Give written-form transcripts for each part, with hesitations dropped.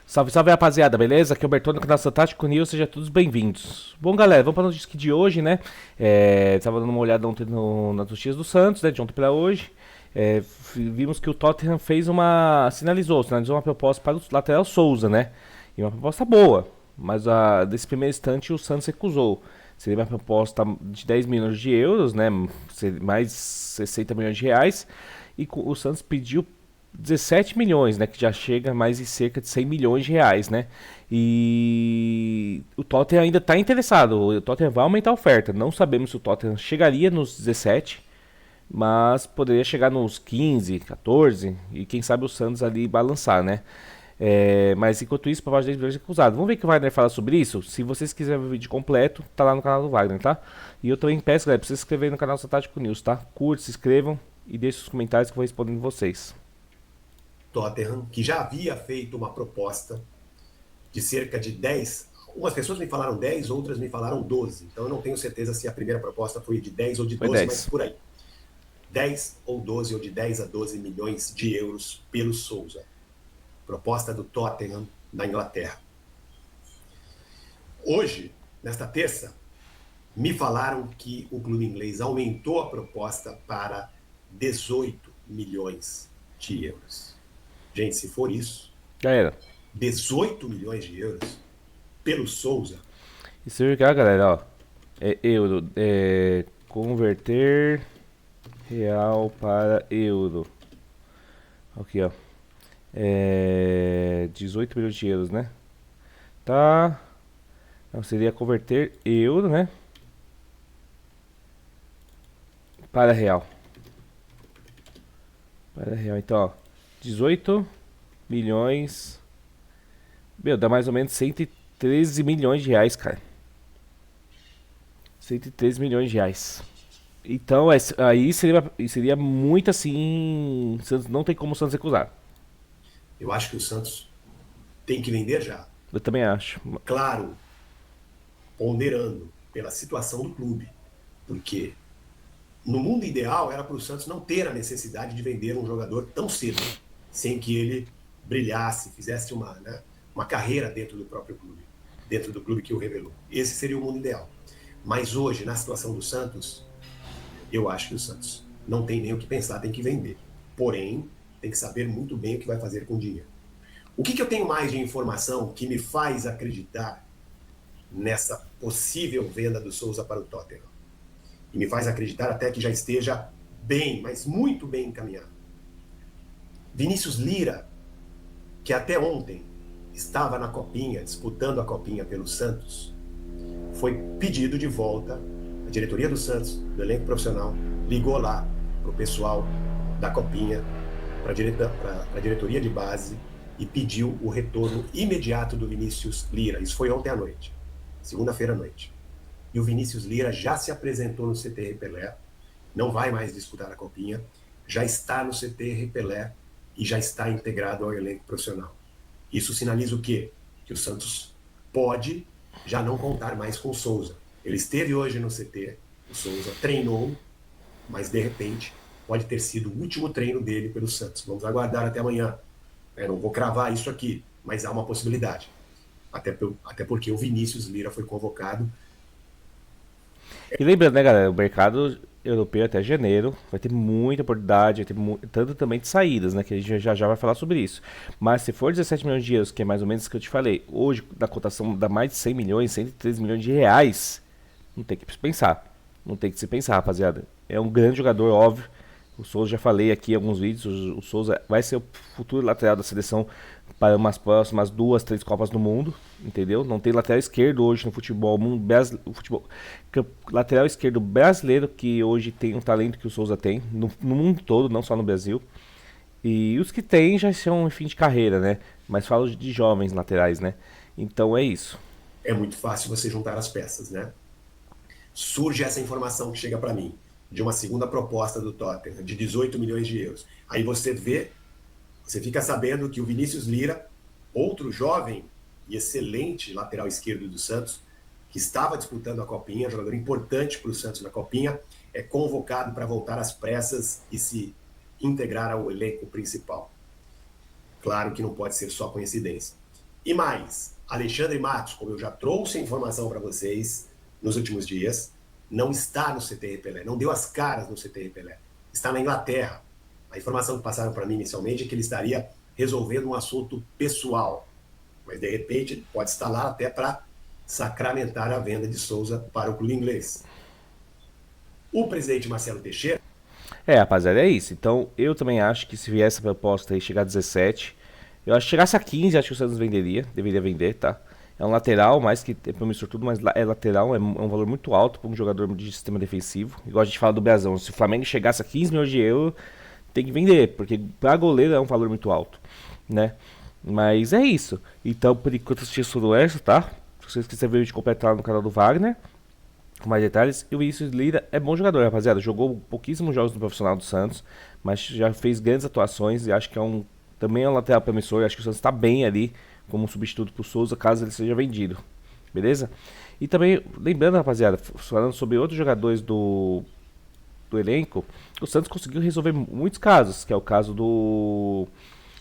Salve, salve, rapaziada, beleza? Aqui é o Bertone do canal Fantástico News, sejam todos bem-vindos. Bom, galera, vamos para a notícia de hoje, né? Tava dando uma olhada ontem nas notícias do Santos, né? De ontem para hoje. Vimos que o Tottenham sinalizou uma proposta para o lateral Souza, né? E uma proposta boa, mas desse primeiro instante o Santos recusou. Seria uma proposta de 10 milhões de euros, né? Mais 60 milhões de reais. E o Santos pediu 17 milhões, né, que já chega mais em cerca de 100 milhões de reais, né? E o Tottenham ainda está interessado, o Tottenham vai aumentar a oferta. Não sabemos se o Tottenham chegaria nos 17, mas poderia chegar nos 15, 14 e quem sabe o Santos ali balançar, né? Mas enquanto isso, o Pavard 10 milhões é acusado. Vamos ver o que o Wagner fala sobre isso? Se vocês quiserem ver o vídeo completo, tá lá no canal do Wagner, tá? E eu também peço, galera, pra vocês se inscreverem no canal Fantástico News, tá? Curte, se inscrevam e deixem os comentários que eu vou respondendo vocês. Tottenham, que já havia feito uma proposta de cerca de 10. Umas pessoas me falaram 10, outras me falaram 12. Então eu não tenho certeza se a primeira proposta foi de 10 ou de Foi 12, mas 10. por aí. 10 ou 12, ou de 10 a 12 milhões de euros pelo Souza. Proposta do Tottenham na Inglaterra. Hoje, nesta terça, me falaram que o clube inglês aumentou a proposta para 18 milhões de euros. Gente, se for isso, Galera, 18 milhões de euros pelo Souza. isso aí, galera, ó. É euro. Converter real para euro. Aqui, ó. 18 milhões de euros, né? Tá. Não, seria converter euro, né? Para real. Para real. Então, ó. 18 milhões. Meu, dá mais ou menos 113 milhões de reais, cara. 113 milhões de reais. Então, aí seria muito assim. Não tem como o Santos recusar. Eu acho que o Santos tem que vender já. Eu também acho. Claro, ponderando pela situação do clube. Porque no mundo ideal era para o Santos não ter a necessidade de vender um jogador tão cedo, sem que ele brilhasse, fizesse uma carreira dentro do próprio clube, dentro do clube que o revelou. Esse seria o mundo ideal. Mas hoje, na situação do Santos, eu acho que o Santos não tem nem o que pensar, tem que vender. Porém, tem que saber muito bem o que vai fazer com o dinheiro. O que eu tenho mais de informação que me faz acreditar nessa possível venda do Souza para o Tottenham? E me faz acreditar até que já esteja bem, mas muito bem encaminhado. Vinícius Lira, que até ontem estava na Copinha, disputando a Copinha pelo Santos, foi pedido de volta. A diretoria do Santos, do elenco profissional, ligou lá para o pessoal da Copinha, para a diretoria de base, e pediu o retorno imediato do Vinícius Lira. Isso foi ontem à noite, segunda-feira à noite. E o Vinícius Lira já se apresentou no CT Pelé, não vai mais disputar a Copinha, já está no CT Pelé e já está integrado ao elenco profissional. Isso sinaliza o quê? Que o Santos pode já não contar mais com o Souza. Ele esteve hoje no CT, o Souza treinou, mas de repente pode ter sido o último treino dele pelo Santos. Vamos aguardar até amanhã. Eu não vou cravar isso aqui, mas há uma possibilidade. Até porque o Vinícius Lira foi convocado. E lembrando, né, galera, o mercado europeu até janeiro vai ter muita oportunidade, vai ter tanto também de saídas, né, que a gente já vai falar sobre isso. Mas se for 17 milhões de euros, que é mais ou menos o que eu te falei, hoje na cotação dá mais de 100 milhões, 113 milhões de reais, não tem que se pensar. Não tem que se pensar, rapaziada. É um grande jogador, óbvio. O Souza, já falei aqui em alguns vídeos, o Souza vai ser o futuro lateral da seleção para umas próximas 2, 3 Copas do Mundo, entendeu? Não tem lateral esquerdo hoje no futebol, o futebol, lateral esquerdo brasileiro que hoje tem um talento que o Souza tem, no mundo todo, não só no Brasil. E os que tem já são em fim de carreira, né? Mas falo de jovens laterais, né? Então é isso. É muito fácil você juntar as peças, né? Surge essa informação que chega para mim, de uma segunda proposta do Tottenham, de 18 milhões de euros. Aí você vê, você fica sabendo que o Vinícius Lira, outro jovem e excelente lateral esquerdo do Santos, que estava disputando a Copinha, jogador importante para o Santos na Copinha, é convocado para voltar às pressas e se integrar ao elenco principal. Claro que não pode ser só coincidência. E mais, Alexandre Matos, como eu já trouxe a informação para vocês nos últimos dias, não está no CTI Pelé, não deu as caras no CTI Pelé, está na Inglaterra. A informação que passaram para mim inicialmente é que ele estaria resolvendo um assunto pessoal, mas de repente pode estar lá até para sacramentar a venda de Souza para o clube inglês. O presidente Marcelo Teixeira... Rapaziada, é isso. Então, eu também acho que se vier essa proposta aí chegar a 17, eu acho que chegasse a 15, acho que o Santos deveria vender, tá? É um lateral, mais que é promissor tudo, mas é lateral, é um valor muito alto para um jogador de sistema defensivo. Igual a gente fala do Brasão, se o Flamengo chegasse a 15 milhões de euros, tem que vender, porque para goleiro é um valor muito alto, né? Mas é isso. Então, por enquanto, assisti tudo essa, tá? Se vocês quiserem ver o vídeo completo no canal do Wagner, com mais detalhes. E o Vinícius Lira é bom jogador, rapaziada. Jogou pouquíssimos jogos no profissional do Santos, mas já fez grandes atuações e acho que também é um lateral promissor. Acho que o Santos está bem ali como substituto para o Souza, caso ele seja vendido. Beleza? E também, lembrando, rapaziada, falando sobre outros jogadores do elenco, o Santos conseguiu resolver muitos casos, que é o caso do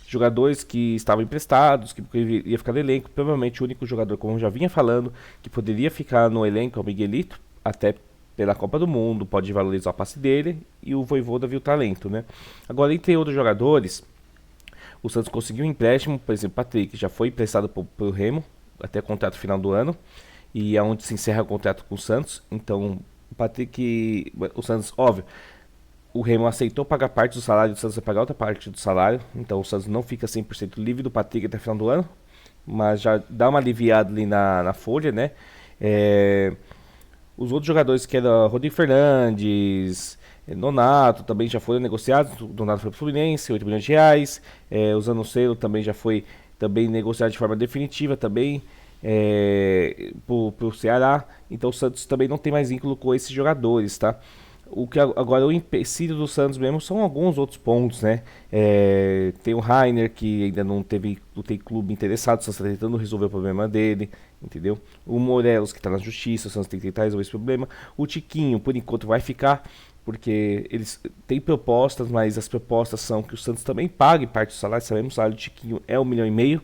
jogadores que estavam emprestados, que ia ficar no elenco. Provavelmente o único jogador, como eu já vinha falando, que poderia ficar no elenco é o Miguelito, até pela Copa do Mundo, pode valorizar o passe dele, e o Vojvoda viu talento, né? Agora, entre outros jogadores, o Santos conseguiu um empréstimo, por exemplo, o Patrick já foi emprestado pelo Remo, até o contrato final do ano, e é onde se encerra o contrato com o Santos. Então, o Patrick, o Santos, óbvio, o Remo aceitou pagar parte do salário, o Santos vai pagar outra parte do salário, então o Santos não fica 100% livre do Patrick até o final do ano, mas já dá uma aliviada ali na folha, né? Os outros jogadores que eram Rodrigo Fernandes, Nonato, também já foram negociados. O Nonato foi para o Fluminense, 8 milhões de reais. O Zanocelo também já foi também negociado de forma definitiva também para o Ceará. Então o Santos também não tem mais vínculo com esses jogadores, tá? Agora o empecilho do Santos mesmo são alguns outros pontos, né? Tem o Rainer, que ainda não tem clube interessado, o Santos está tentando resolver o problema dele, entendeu? O Morelos, que está na justiça, o Santos tem que tentar resolver esse problema. O Tiquinho, por enquanto, vai ficar, porque eles têm propostas, mas as propostas são que o Santos também pague parte do salário. Sabemos que o salário do Tiquinho é 1,5 milhão.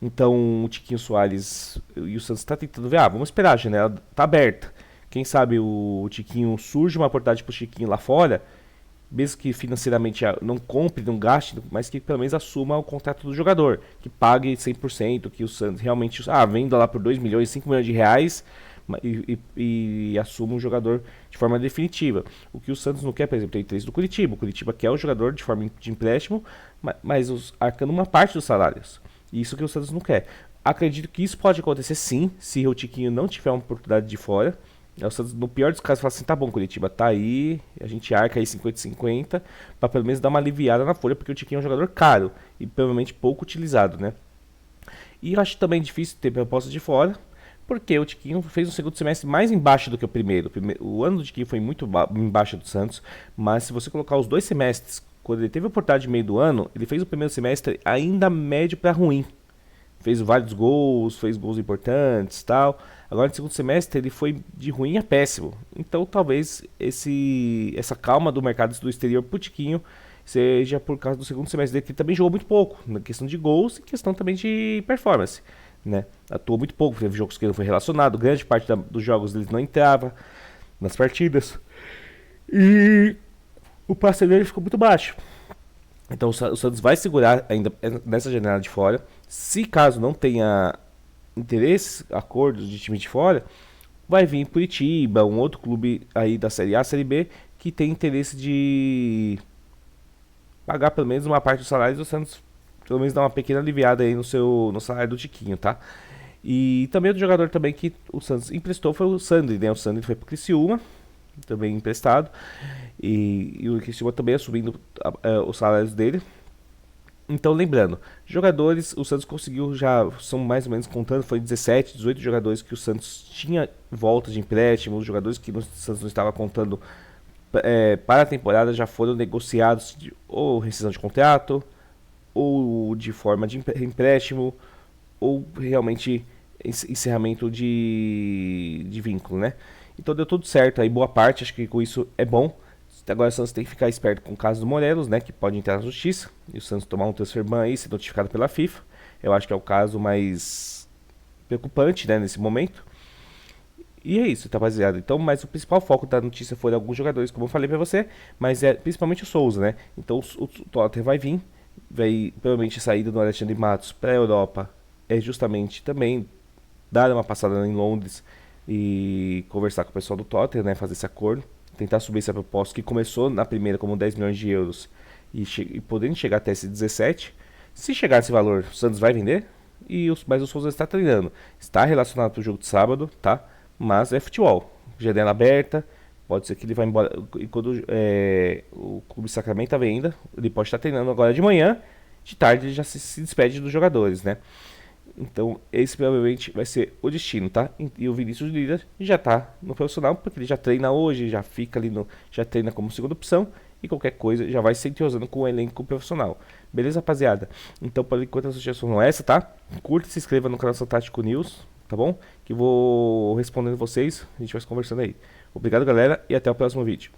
Então o Tiquinho Soares e o Santos está tentando ver, vamos esperar, a janela está aberta. Quem sabe o Tiquinho surge uma oportunidade pro Tiquinho lá fora, mesmo que financeiramente não compre, não gaste, mas que pelo menos assuma o contrato do jogador, que pague 100%, que o Santos realmente venda lá por 2 milhões, 5 milhões de reais e assuma o jogador de forma definitiva. O que o Santos não quer, por exemplo, tem interesse do Curitiba. O Curitiba quer o jogador de forma de empréstimo, mas arcando uma parte dos salários. Isso que o Santos não quer. Acredito que isso pode acontecer sim, se o Tiquinho não tiver uma oportunidade de fora. O Santos, no pior dos casos, fala assim, tá bom, Curitiba, tá aí, a gente arca aí 50-50, pra pelo menos dar uma aliviada na folha, porque o Tiquinho é um jogador caro e provavelmente pouco utilizado, né? E eu acho também difícil ter proposta de fora, porque o Tiquinho fez um segundo semestre mais embaixo do que o primeiro. O ano do Tiquinho foi muito embaixo do Santos, mas se você colocar os 2 semestres, quando ele teve a oportunidade de meio do ano, ele fez o primeiro semestre ainda médio pra ruim. Fez vários gols, fez gols importantes e tal. Agora no segundo semestre ele foi de ruim a péssimo. Então talvez essa calma do mercado do exterior pro Tiquinho seja por causa do segundo semestre dele, que ele também jogou muito pouco, na questão de gols e questão também de performance, né? Atuou muito pouco, teve jogos que ele não foi relacionado, grande parte dos jogos ele não entrava nas partidas. E o passe dele ficou muito baixo. Então o Santos vai segurar ainda nessa janela de fora. Se caso não tenha interesses, acordos de time de fora, vai vir Curitiba, um outro clube aí da Série A, Série B, que tem interesse de pagar pelo menos uma parte do salário do Santos, pelo menos dar uma pequena aliviada aí no salário do Tiquinho, tá? E também outro jogador também que o Santos emprestou foi o Sandri, né? O Sandri foi pro Criciúma, também emprestado, e o Criciúma também assumindo os salários dele. Então, lembrando, jogadores, o Santos conseguiu já, são mais ou menos contando, foi 17, 18 jogadores que o Santos tinha volta de empréstimo, os jogadores que o Santos não estava contando para a temporada já foram negociados ou rescisão de contrato, ou de forma de empréstimo, ou realmente encerramento de vínculo, né? Então deu tudo certo aí, boa parte, acho que com isso é bom. Agora o Santos tem que ficar esperto com o caso do Morelos, né, que pode entrar na justiça, e o Santos tomar um transfer ban aí, ser notificado pela FIFA. eu acho que é o caso mais preocupante, né, nesse momento. E é isso, tá, rapaziada. Então, mas o principal foco da notícia foi alguns jogadores, como eu falei pra você, mas é principalmente o Souza, né? Então o Tottenham vai vir, vai provavelmente a saída do Alexandre Matos pra Europa é justamente também dar uma passada em Londres e conversar com o pessoal do Tottenham, né? Fazer esse acordo, tentar subir essa proposta que começou na primeira como 10 milhões de euros e podendo chegar até esse 17. Se chegar nesse valor, o Santos vai vender, mas o Souza está treinando. Está relacionado para o jogo de sábado, tá? Mas é futebol. Janela aberta. Pode ser que ele vá embora. E quando o Clube Sacramento a venda, ele pode estar treinando agora de manhã. De tarde ele já se despede dos jogadores, né? Então esse provavelmente vai ser o destino, tá? E o Vinícius Lira já tá no profissional, porque ele já treina hoje, já fica ali no. Já treina como segunda opção. E qualquer coisa já vai se entrosando com o elenco profissional. Beleza, rapaziada? Então, por enquanto, a sugestão é essa, tá? Curta e se inscreva no canal Fantástico News, tá bom? Que eu vou respondendo vocês, a gente vai se conversando aí. Obrigado, galera, e até o próximo vídeo.